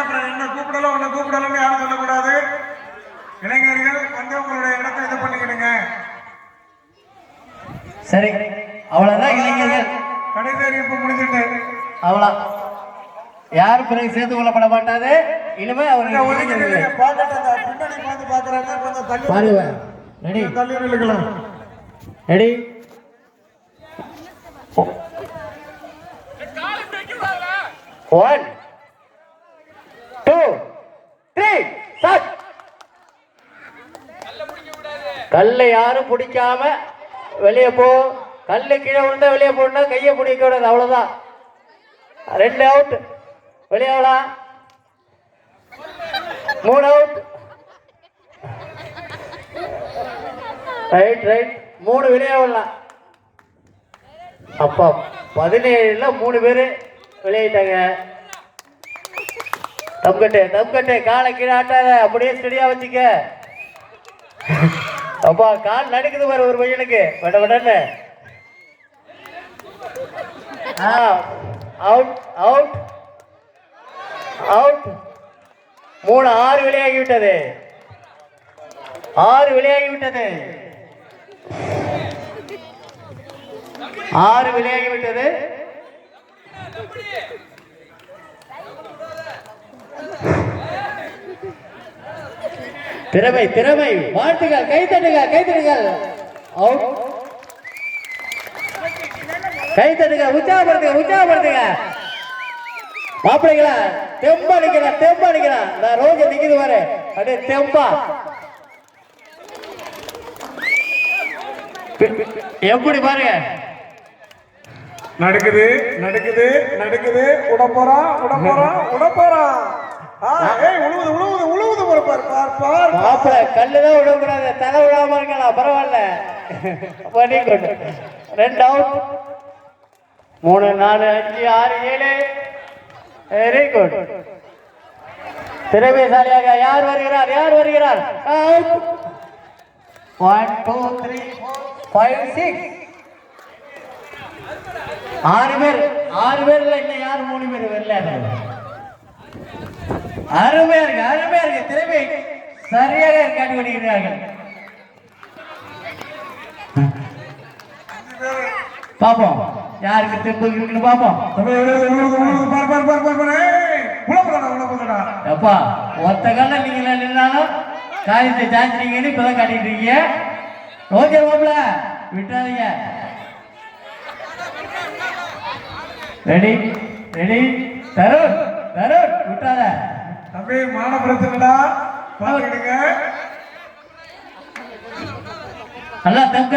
அப்புறம் என்ன கூப்பிடலாம் உன்னை கூப்பிடலன்னு யாரும் சொல்லக்கூடாது. இளைஞர்கள் கொஞ்சம் உங்களுடைய இடத்தை இது பண்ணிக்கிடுங்க. சரி, அவ்வளவுதான். இளைஞர்கள் கடைசி அறிவிப்பு முடிஞ்சுட்டு அவ்வளோ யாரும் பிறகு சேர்த்து கொள்ளப்பட மாட்டாது. இனிமே அவருக்கு பின்னாடி பார்த்து பாக்குறாங்க. கொஞ்சம் தள்ளி ரெடி தள்ளி நில்லுங்களேன். Ready 1 2 3 start. கல்லை யாரும் பிடிக்காம வெளியே போ. கல்லு கீழே விழுந்தா வெளியே போனா கையை பிடிக்க கூடாது. அவ்வளவுதான். 2 அவுட். வெளியே ஆகலாம். 3 அவுட். Right right. 3 வெளியே ஆகலாம். அப்பா 17ல 3 பேரு வெளியிட்டாங்க. தம்கட்டே காலை கீழே ஆட்டாத, அப்படியே ஸ்டெடியா வச்சுக்க. அப்பா கால் நடுக்குது பாரு ஒரு பையனுக்கு. விடன்னு அவுட் அவுட் அவுட். 3 6 வெளியாகிவிட்டது. 6 வெளியாகிவிட்டது. 6 வெளியாகிவிட்டது. திறமை திறமை. வாழ்த்துகள். கைத்தட்டுகள். அவுட். கைத்தட்டுங்க. உற்சாகப்படுத்துங்க. மாப்பிள்ளைங்களா தெம்பா நிக்கிறான். நான் ரோஜ நிக்குது பாரு, அப்படியே தெம்பா. எப்படி பாருங்க. நடக்குது. உட போறான். உழுவுது மாப்பிள்ள கல்லுதான் விடக்கூடாது. தலை விடாம இருக்கலாம். பரவாயில்ல. 2 அவுட். 3 4 5 6 7. Very good. திறமைசாலியாக யார் வருகிறார்? 1 2 3 4 5 6. 6 பேர். 6 பேர்ல இன்னும் யார் 3 பேர் வரல. அருமையா இருக்கு. திறமை சரியாக கண்டுபிடிக்கிறார்கள். பாப்போம் யாருக்கு திரும்ப இருக்குன்னு பாப்போம். அப்பா ஒத்த கால நீங்க நின்னாலும் காரியத்தை சாய்ச்சிட்டீங்கன்னு இப்பதான் காட்டிட்டு இருக்கீங்க. ரோஜர் மாப்பிள விட்டாதீங்க. ரெடி தருண் விட்டாத. தம்பி மான பிரச்சனைடா, பாத்துக்கிடுங்க. நல்லா தம்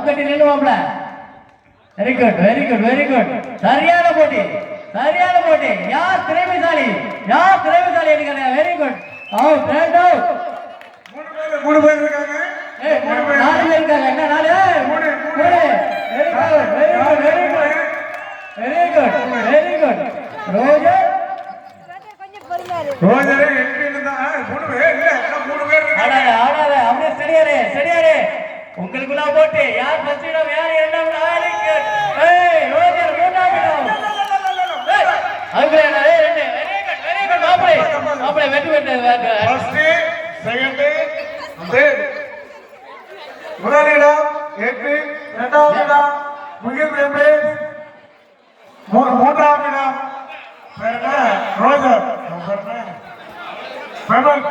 கட்டி நில்லுவாப்ல. Very good. சரியான போட்டி. யார் திறமைசாலி எடுக்கிறேன். Very good. அவுட். 2 அவுட். 3 பேர் இருக்காங்க. 4 பேர் இருக்காங்க. என்ன 4? 3. Very good. ரோஜரே என்ட்ரில தான் 3 பேர் இல்ல, 3 பேர் இருக்காங்க. ஆடாத அப்படியே ஸ்டெடியாரே. உங்களுக்குள்ள போட்டு யார் ஃபர்ஸ்ட் இடம் யார் இரண்டாம் இடம். ரோஜர் 3ஆம் இடம். அதுக்குள்ள 2. வெரி குட் மாப்பிளை வெட்டு. First second third. முதலிடம் 8, இரண்டாவது இடம் முகில் வெம்பேஸ், 3ஆம் இடம் ரோஜர். பிரபல்